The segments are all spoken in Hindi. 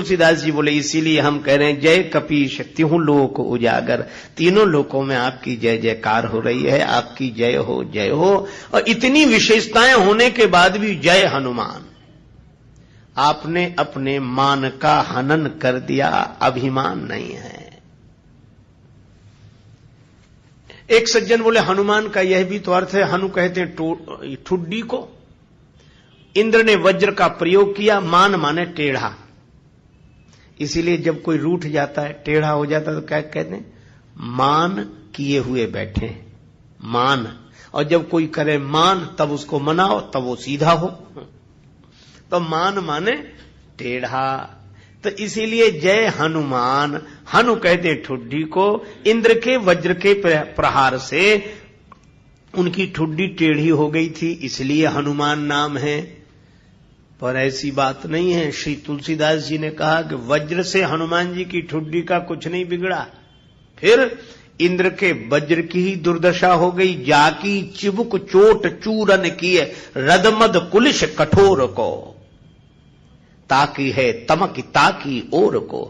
तुलसीदास जी बोले इसीलिए हम कह रहे हैं जय कपीश तिहु लोक उजागर, तीनों लोकों में आपकी जय जयकार हो रही है, आपकी जय हो जय हो। और इतनी विशेषताएं होने के बाद भी जय हनुमान, आपने अपने मान का हनन कर दिया, अभिमान नहीं है। एक सज्जन बोले हनुमान का यह भी तो अर्थ है, हनु कहते हैं ठुड्डी को, इंद्र ने वज्र का प्रयोग किया, मान माने टेढ़ा, इसीलिए जब कोई रूठ जाता है टेढ़ा हो जाता है तो क्या कहते हैं, मान किए हुए बैठे, मान। और जब कोई करे मान तब उसको मनाओ तब वो सीधा हो, तो मान माने टेढ़ा। तो इसीलिए जय हनुमान, हनु कहते हैं ठुड्डी को, इंद्र के वज्र के प्रहार से उनकी ठुड्डी टेढ़ी हो गई थी, इसलिए हनुमान नाम है। पर ऐसी बात नहीं है, श्री तुलसीदास जी ने कहा कि वज्र से हनुमान जी की ठुड्डी का कुछ नहीं बिगड़ा, फिर इंद्र के वज्र की ही दुर्दशा हो गई। जाकी चिबुक चोट चूरन किए रदमद कुलिश कठोर को, ताकी है तमक ताकी ओर को।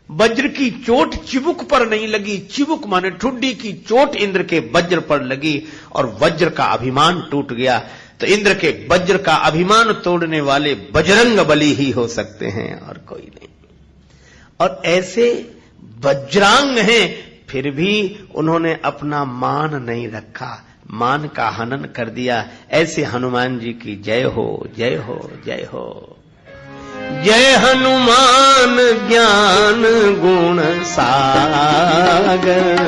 वज्र की चोट चिबुक पर नहीं लगी, चिबुक माने ठुड्डी की चोट इंद्र के वज्र पर लगी और वज्र का अभिमान टूट गया। तो इंद्र के वज्र का अभिमान तोड़ने वाले बजरंग बली ही हो सकते हैं और कोई नहीं। और ऐसे वज्रांग हैं, फिर भी उन्होंने अपना मान नहीं रखा, मान का हनन कर दिया। ऐसे हनुमान जी की जय हो जय हो जय हो। जय हनुमान ज्ञान गुण सागर,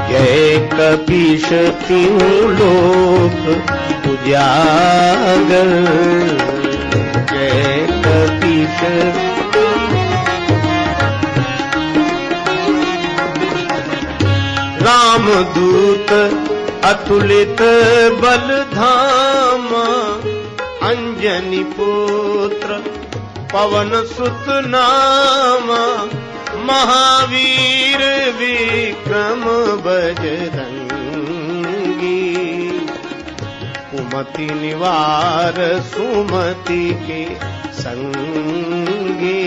जय कपीश तिहु लोक उजागर, जय कपीश। रामदूत अतुलित बलधामा, अंजनी पुत्र पवन सुत नामा, महावीर विक्रम बजरंगी, कुमति निवार सुमति के संगी।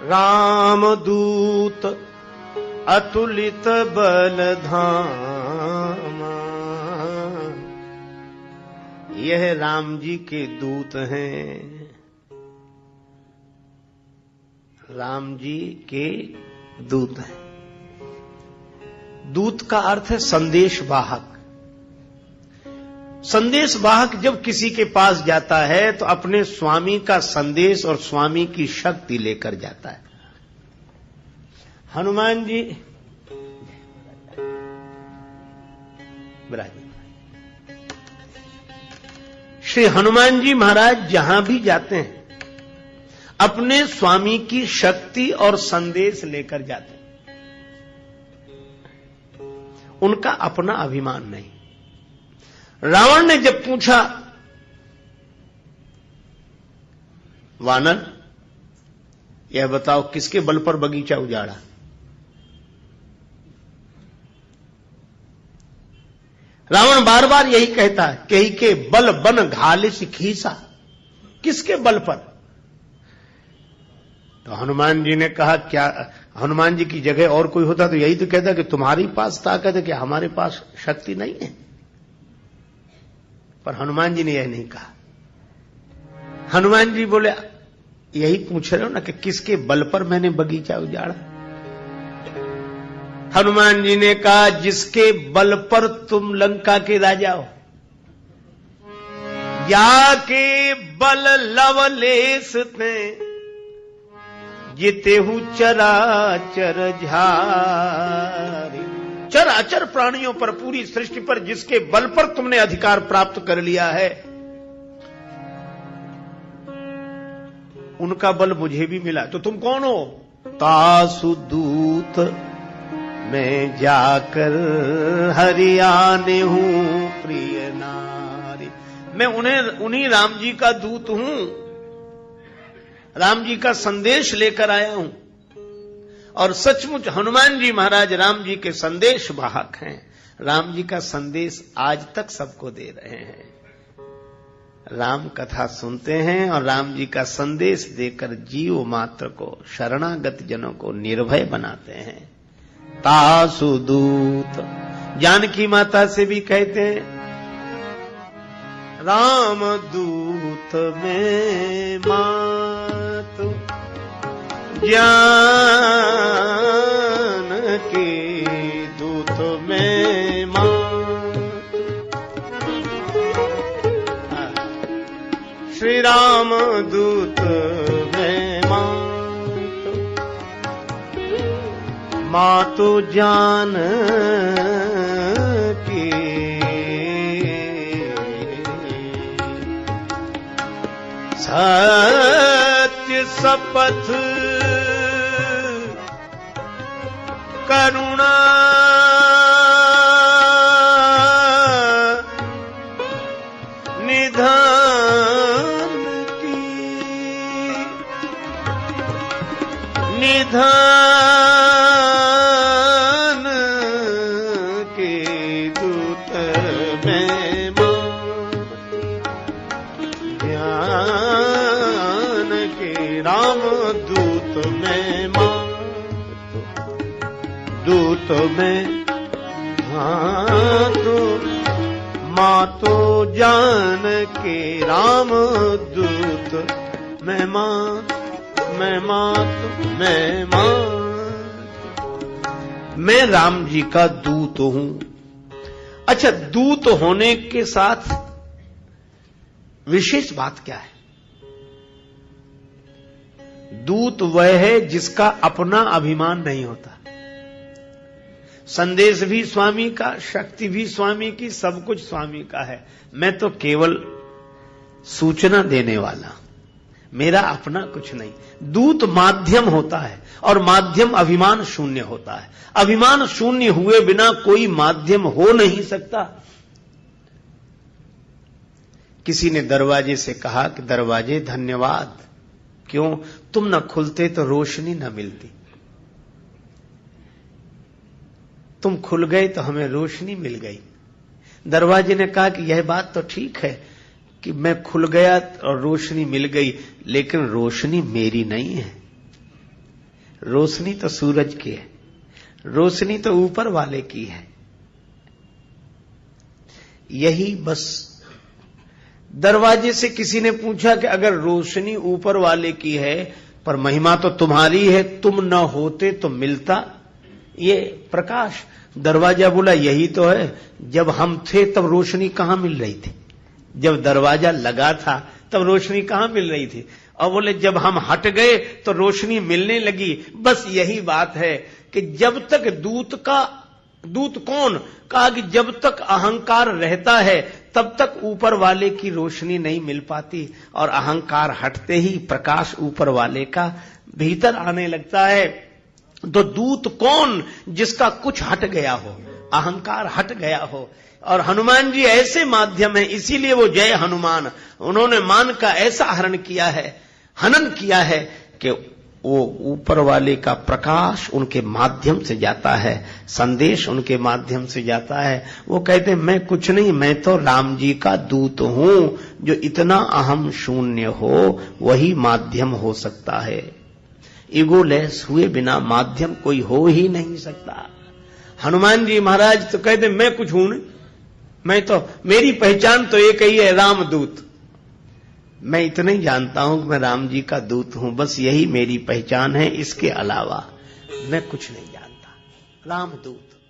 रामदूत अतुलित बलधामा, यह राम जी के दूत हैं, राम जी के दूत हैं। दूत का अर्थ है संदेश वाहक। संदेश वाहक जब किसी के पास जाता है तो अपने स्वामी का संदेश और स्वामी की शक्ति लेकर जाता है। हनुमान जी श्री हनुमान जी महाराज जहां भी जाते हैं अपने स्वामी की शक्ति और संदेश लेकर जाते हैं। उनका अपना अभिमान नहीं। रावण ने जब पूछा, वानर यह बताओ किसके बल पर बगीचा उजाड़ा? रावण बार बार यही कहता है, कही के बल बन घालिस खीसा, किसके बल पर? तो हनुमान जी ने कहा, क्या हनुमान जी की जगह और कोई होता तो यही तो कहता कि तुम्हारे पास ताकत है, कि हमारे पास शक्ति नहीं है। पर हनुमान जी ने यह नहीं कहा। हनुमान जी बोले, यही पूछ रहे हो ना कि किसके बल पर मैंने बगीचा उजाड़ा? हनुमान जी ने कहा, जिसके बल पर तुम लंका के राजा हो, जाके बल लवलेस थे, जितेहु चराचर झारी। चराचर प्राणियों पर, पूरी सृष्टि पर जिसके बल पर तुमने अधिकार प्राप्त कर लिया है, उनका बल मुझे भी मिला। तो तुम कौन हो? तासु दूत मैं जाकर हरियाने हूं प्रिय नारी। मैं उन्हीं राम जी का दूत हूं, राम जी का संदेश लेकर आया हूं। और सचमुच हनुमान जी महाराज राम जी के संदेश वाहक हैं। राम जी का संदेश आज तक सबको दे रहे हैं। राम कथा सुनते हैं और राम जी का संदेश देकर जीव मात्र को, शरणागत जनों को निर्भय बनाते हैं। तासु दूत, जानकी माता से भी कहते हैं राम दूत में मातु ज्ञान के दूत में मातु, श्री राम दूत में मातु, मातु ज्ञान की सत्य शपथ करुणा निधान की, निधान के दूत में ज्ञान के राम दूत में दूत में मातु, मातो जान के राम दूत मैं मात, मैं मात, मैं मात, मैं राम जी का दूत हूं। अच्छा, दूत होने के साथ विशेष बात क्या है? दूत वह है जिसका अपना अभिमान नहीं होता। संदेश भी स्वामी का, शक्ति भी स्वामी की, सब कुछ स्वामी का है। मैं तो केवल सूचना देने वाला, मेरा अपना कुछ नहीं। दूत माध्यम होता है और माध्यम अभिमान शून्य होता है। अभिमान शून्य हुए बिना कोई माध्यम हो नहीं सकता। किसी ने दरवाजे से कहा कि दरवाजे धन्यवाद, क्यों? तुम न खुलते तो रोशनी न मिलती, तुम खुल गए तो हमें रोशनी मिल गई। दरवाजे ने कहा कि यह बात तो ठीक है कि मैं खुल गया और रोशनी मिल गई, लेकिन रोशनी मेरी नहीं है। रोशनी तो सूरज की है, रोशनी तो ऊपर वाले की है। यही बस। दरवाजे से किसी ने पूछा कि अगर रोशनी ऊपर वाले की है पर महिमा तो तुम्हारी है, तुम न होते तो मिलता ये प्रकाश। दरवाजा बोला यही तो है, जब हम थे तब रोशनी कहां मिल रही थी? जब दरवाजा लगा था तब रोशनी कहां मिल रही थी? और बोले जब हम हट गए तो रोशनी मिलने लगी। बस यही बात है कि जब तक दूत कौन? कहा कि जब तक अहंकार रहता है तब तक ऊपर वाले की रोशनी नहीं मिल पाती, और अहंकार हटते ही प्रकाश ऊपर वाले का भीतर आने लगता है। तो दूत कौन? जिसका कुछ हट गया हो, अहंकार हट गया हो। और हनुमान जी ऐसे माध्यम है, इसीलिए वो जय हनुमान। उन्होंने मान का ऐसा हरण किया है, हनन किया है कि वो ऊपर वाले का प्रकाश उनके माध्यम से जाता है, संदेश उनके माध्यम से जाता है। वो कहते हैं मैं कुछ नहीं, मैं तो राम जी का दूत हूं। जो इतना अहम शून्य हो वही माध्यम हो सकता है। ईगोलेस हुए बिना माध्यम कोई हो ही नहीं सकता। हनुमान जी महाराज तो कहते मैं कुछ हूं नहीं, मैं तो, मेरी पहचान तो एक ही है, रामदूत। मैं इतना ही जानता हूं कि मैं राम जी का दूत हूं, बस यही मेरी पहचान है, इसके अलावा मैं कुछ नहीं जानता। रामदूत।